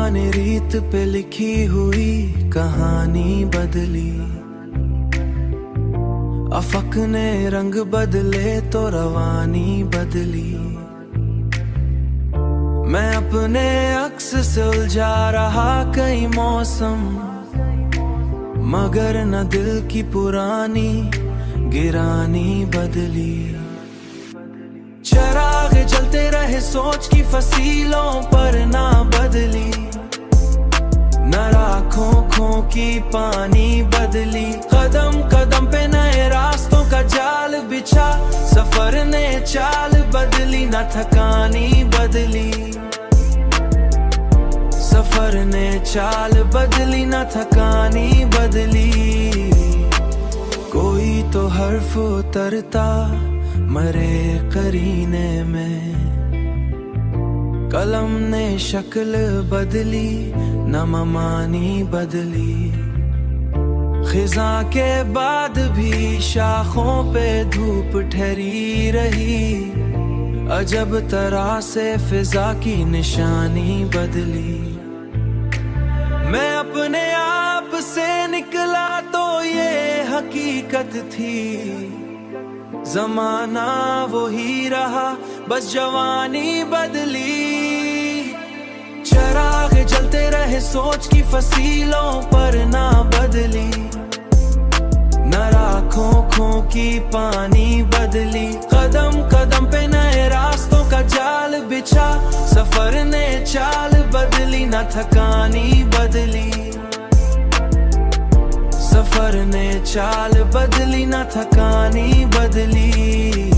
ने रीत पे लिखी हुई कहानी बदली। अफक ने रंग बदले तो रवानी बदली। मैं अपने अक्स से उलझा रहा कई मौसम, मगर न दिल की पुरानी गिरानी बदली। चराग जलते रहे सोच की फसीलों पर ना बदली, न राखों खो की पानी बदली। कदम कदम पे नए रास्तों का जाल बिछा, सफर ने चाल बदली न थकानी बदली। सफर ने चाल बदली न थकानी बदली। कोई तो हर्फ उतरता मरे करीने में, कलम ने शक्ल बदली न ममानी बदली। खिज़ा के बाद भी शाखों पे धूप ठहरी रही, अजब तरह से फिजा की निशानी बदली। मैं अपने आप से निकला तो ये हकीकत थी, जमाना वो ही रहा बस जवानी बदली। चराग जलते रहे सोच की फसीलों पर ना बदली, न राखों खो की पानी बदली। कदम कदम पे नए रास्तों का जाल बिछा, सफर ने चाल बदली न थकानी बदली। सफर ने चाल बदली न थकानी बदली।